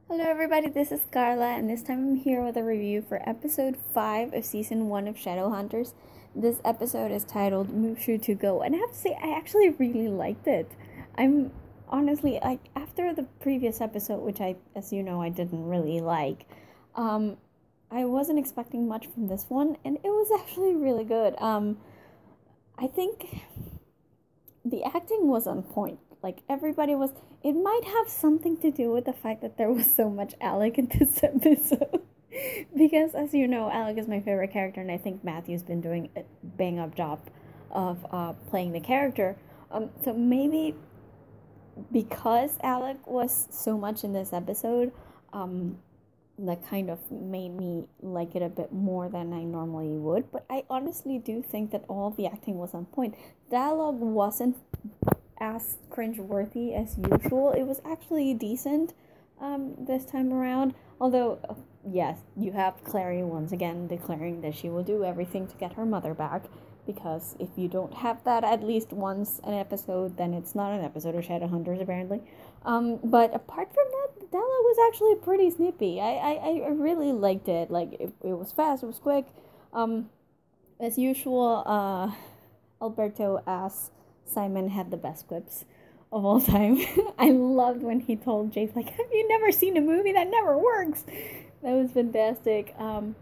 Hello everybody, this is Carla, and this time I'm here with a review for episode 5 of season 1 of Shadowhunters. This episode is titled Mushu to Go, and I have to say, I actually really liked it. I'm honestly, after the previous episode, which as you know, I didn't really like, I wasn't expecting much from this one, and it was actually really good. I think the acting was on point. Like, everybody was. It might have something to do with the fact that there was so much Alec in this episode. Because, as you know, Alec is my favorite character, and I think Matthew's been doing a bang up job of playing the character. So maybe because Alec was so much in this episode, that kind of made me like it a bit more than I normally would. But I honestly do think that all of the acting was on point. Dialogue wasn't as cringe-worthy as usual. It was actually decent this time around. Although, yes, you have Clary once again declaring that she will do everything to get her mother back. Because if you don't have that at least once an episode, then it's not an episode of Shadowhunters, apparently. But apart from that, the dialogue was actually pretty snippy. I really liked it. Like, it was fast, it was quick. As usual, Alberto asks Simon had the best quips of all time. I loved when he told Jace, like, have you never seen a movie that never works? That was fantastic. I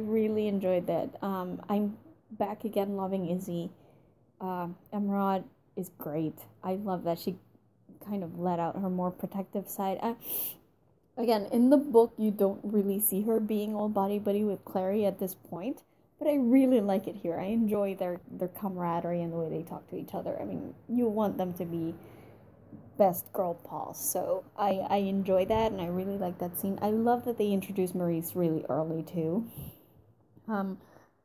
really enjoyed that. I'm back again loving Izzy. Emerald is great. I love that she kind of let out her more protective side. Again, in the book, you don't really see her being all buddy-buddy with Clary at this point. But I really like it here. I enjoy their camaraderie and the way they talk to each other. I mean, you want them to be best girl pals. So I enjoy that, and I really like that scene. I love that they introduced Maurice really early, too. I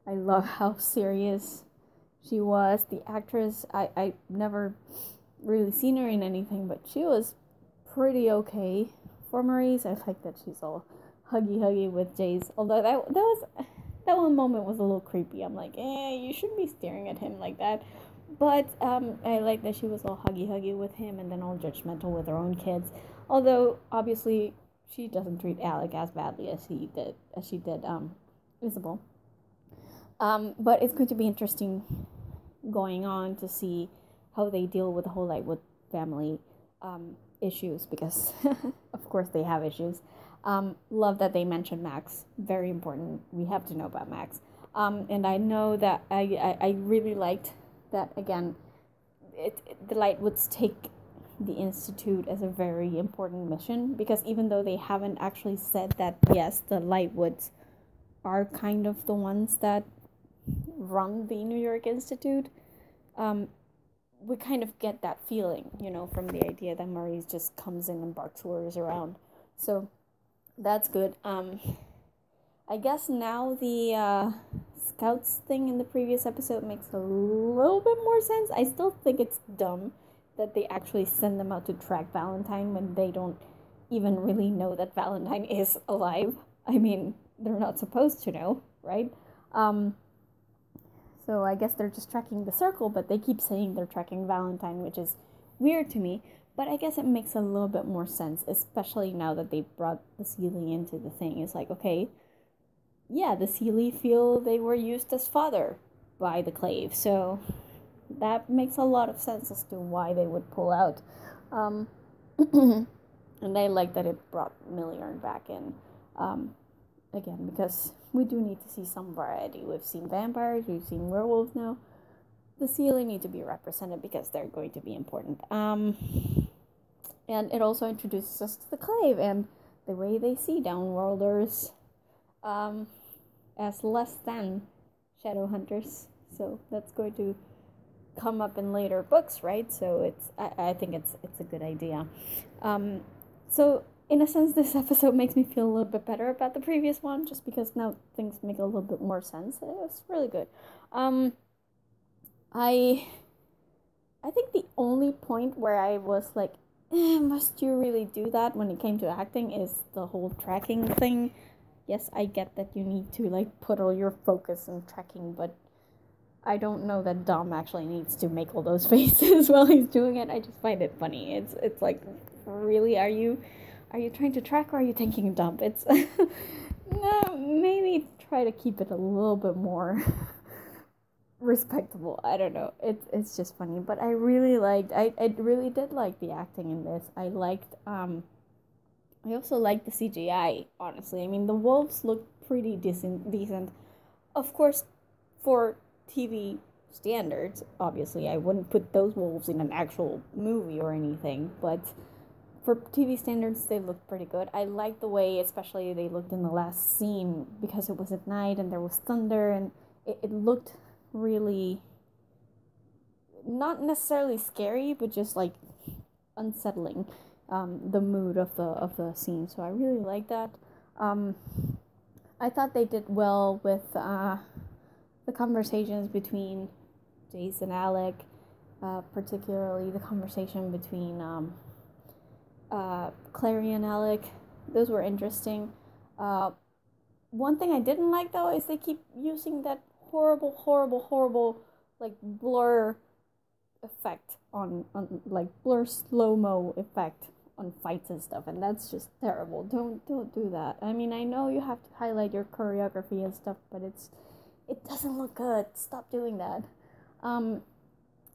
love how serious she was. The actress, I never really seen her in anything, but she was pretty okay for Maurice. I like that she's all huggy with Jace. Although that one moment was a little creepy. I'm like, you shouldn't be staring at him like that. But I like that she was all huggy with him and then all judgmental with her own kids. Although, obviously, she doesn't treat Alec as badly as she did Isabel. But it's going to be interesting going on to see how they deal with the whole Lightwood family issues, because, of course, they have issues. Love that they mentioned Max. Very important. We have to know about Max. And I know that I really liked that, again, the Lightwoods take the Institute as a very important mission, because even though they haven't actually said that, yes, the Lightwoods are kind of the ones that run the New York Institute, we kind of get that feeling, from the idea that Maurice just comes in and barks orders around. So that's good. I guess now the scouts thing in the previous episode makes a little bit more sense. I still think it's dumb that they actually send them out to track Valentine when they don't even really know that Valentine is alive. I mean, they're not supposed to know, right? So I guess they're just tracking the circle, but they keep saying they're tracking Valentine, which is weird to me. But I guess it makes a little bit more sense, especially now that they brought the Seelie into the thing. It's like, okay, yeah, the Seelie feel they were used as fodder by the Clave. So that makes a lot of sense as to why they would pull out. And I like that it brought Milliarn back in. Again, because we do need to see some variety. We've seen vampires, we've seen werewolves now. The Seelie need to be represented because they're going to be important. And it also introduces us to the Clave and the way they see Downworlders as less than Shadowhunters. So that's going to come up in later books, right? So I think it's a good idea. So in a sense, this episode makes me feel a little bit better about the previous one, just because now things make a little bit more sense. It was really good. I think the only point where I was like, must you really do that when it came to acting is the whole tracking thing. Yes, I get that you need to like put all your focus on tracking, but I don't know that Dom actually needs to make all those faces while he's doing it. I just find it funny. It's like, really, are you are you trying to track or are you taking a dump? It's no, maybe try to keep it a little bit more respectable. I don't know. It's just funny, but I really liked. I really did like the acting in this. I liked. I also liked the CGI. Honestly, I mean the wolves look pretty decent. Of course, for TV standards, obviously, I wouldn't put those wolves in an actual movie or anything, but for TV standards, they looked pretty good. I liked the way, especially they looked in the last scene, because it was at night and there was thunder, and it looked really not necessarily scary, but just like unsettling. The mood of the scene. So I really like that. I thought they did well with the conversations between Jace and Alec, particularly the conversation between Clary and Alec. Those were interesting. One thing I didn't like though is they keep using that horrible like blur effect on like blur slow-mo effect on fights and stuff, and that's just terrible. Don't do that. I mean, I know you have to highlight your choreography and stuff, but it doesn't look good. Stop doing that.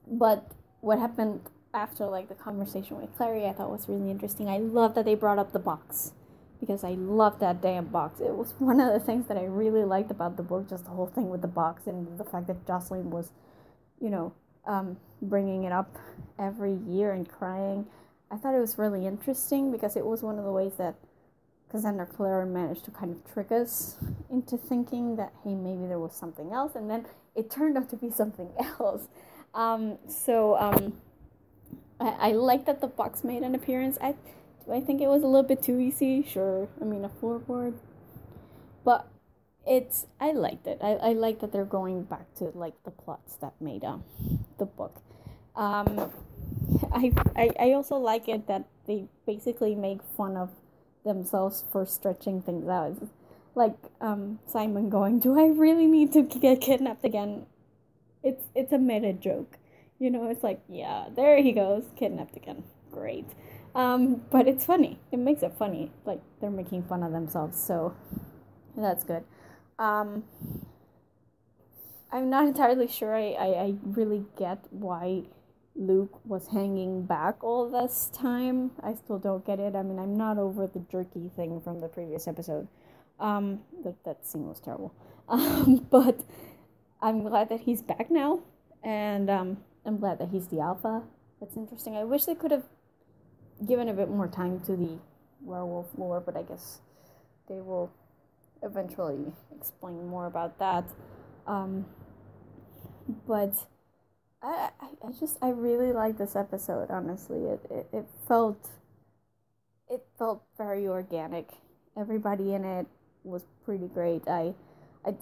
But what happened after like the conversation with Clary, I thought was really interesting. I love that they brought up the box, because I love that damn box. It was one of the things that I really liked about the book, just the whole thing with the box and the fact that Jocelyn was, bringing it up every year and crying. I thought it was really interesting because it was one of the ways that Cassandra Clare managed to kind of trick us into thinking that, hey, maybe there was something else, and then it turned out to be something else. I like that the box made an appearance. Do I think it was a little bit too easy? Sure. I mean, a floorboard. But I liked it. I like that they're going back to like the plots that made the book. I also like it that they basically make fun of themselves for stretching things out. It's like Simon going, "Do I really need to get kidnapped again?" It's a meta joke, It's like, yeah, there he goes, kidnapped again. Great. But it's funny. It makes it funny. Like they're making fun of themselves, so that's good. I'm not entirely sure I really get why Luke was hanging back all this time. I still don't get it. I mean, I'm not over the jerky thing from the previous episode. That scene was terrible. But I'm glad that he's back now, and I'm glad that he's the alpha. That's interesting. I wish they could have given a bit more time to the werewolf lore, but I guess they will eventually explain more about that. But I really like this episode, honestly. It felt very organic. Everybody in it was pretty great. I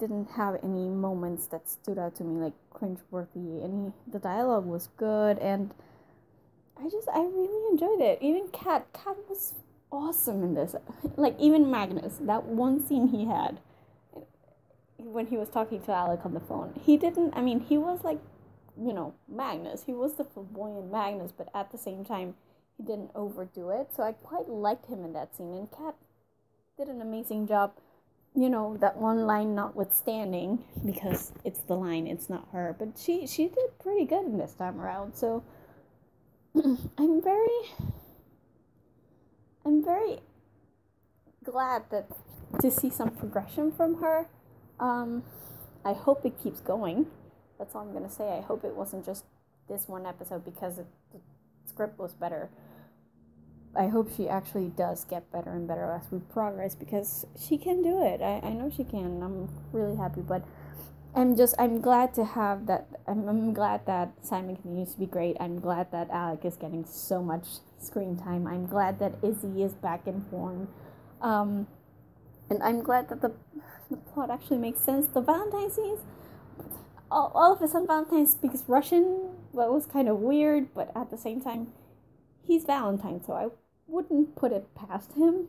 didn't have any moments that stood out to me like cringeworthy. The dialogue was good, and I really enjoyed it. Even Cat was awesome in this. Like even Magnus, that one scene he had when he was talking to Alec on the phone. He was like, Magnus. He was the flamboyant Magnus, but at the same time, he didn't overdo it. So I quite liked him in that scene. And Kat did an amazing job, that one line notwithstanding, because it's the line, it's not her. But she did pretty good in this time around. So I'm very glad to see some progression from her. I hope it keeps going. That's all I'm going to say. I hope it wasn't just this one episode because the script was better. I hope she actually does get better and better as we progress, because she can do it. I know she can. I'm really happy, but I'm glad to have that. I'm glad that Simon continues to be great. I'm glad that Alec is getting so much screen time. I'm glad that Izzy is back in form. And I'm glad that the plot actually makes sense. The Valentine scenes, all of a sudden Valentine speaks Russian. Well, it was kind of weird, but at the same time, he's Valentine, so I wouldn't put it past him.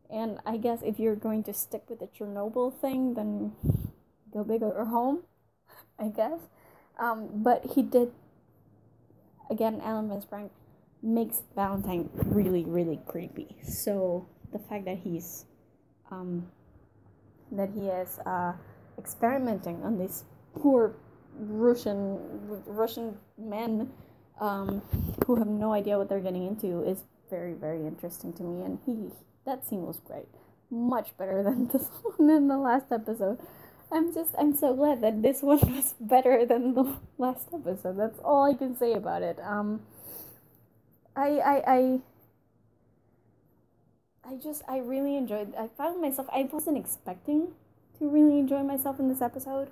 And I guess if you're going to stick with the Chernobyl thing, then go big or home, I guess. But he did, again, Alan Van Sprang makes Valentine really, really creepy. So the fact that he is experimenting on these poor Russian men who have no idea what they're getting into is very, very interesting to me. And that scene was great, much better than this one in the last episode. I'm so glad that this one was better than the last episode. That's all I can say about it. I really enjoyed. I found myself. I wasn't expecting to really enjoy myself in this episode,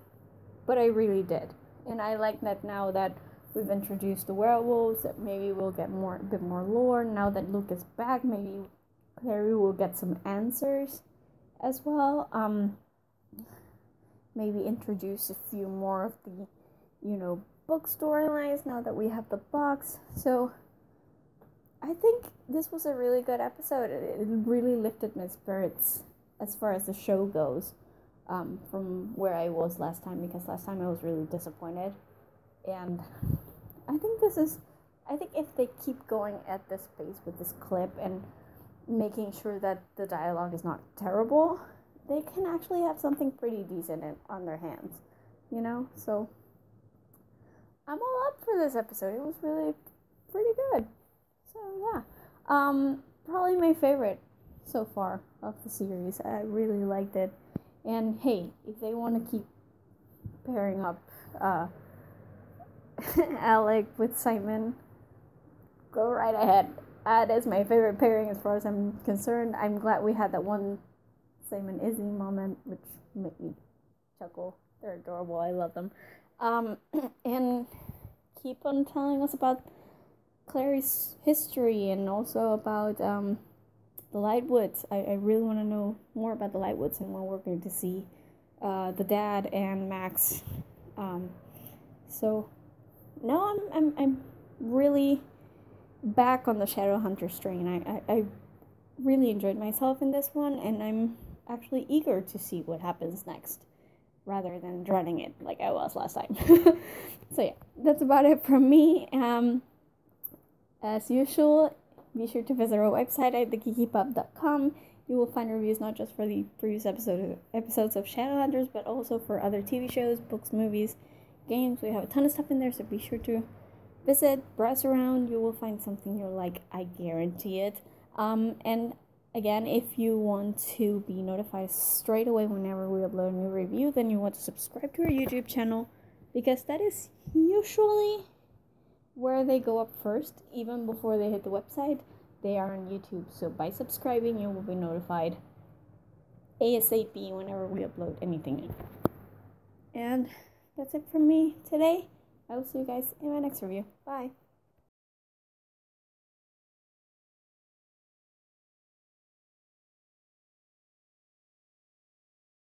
but I really did. And I like that now that we've introduced the werewolves, that maybe we'll get a bit more lore. Now that Luke is back, maybe Clary will get some answers as well. Maybe introduce a few more of the, book storylines now that we have the box. So I think this was a really good episode. It really lifted my spirits as far as the show goes, from where I was last time, because last time I was really disappointed. And I think if they keep going at this pace with this clip and making sure that the dialogue is not terrible, they can actually have something pretty decent on their hands, So I'm all up for this episode. It was really pretty good. So yeah, probably my favorite so far of the series. I really liked it. And hey, if they want to keep pairing up Alec with Simon, go right ahead. That is my favorite pairing as far as I'm concerned. I'm glad we had that one Simon Izzy moment, which made me chuckle. They're adorable. I love them. And keep on telling us about Clary's history and also about the Lightwoods. I really want to know more about the Lightwoods and when we're going to see the dad and Max. So now I'm really back on the Shadowhunters train. I really enjoyed myself in this one, and I'm actually eager to see what happens next rather than dreading it like I was last time. So yeah, that's about it from me. As usual, be sure to visit our website at thegeekypub.com. You will find reviews not just for the previous episodes of Shadowhunters, but also for other TV shows, books, movies, games. We have a ton of stuff in there, so be sure to visit, browse around. You will find something you'll like, I guarantee it. And again, if you want to be notified straight away whenever we upload a new review, then you want to subscribe to our YouTube channel, because that is usually where they go up first, even before they hit the website. They are on YouTube, so by subscribing, you will be notified ASAP whenever we upload anything new. And that's it from me today. I will see you guys in my next review. Bye.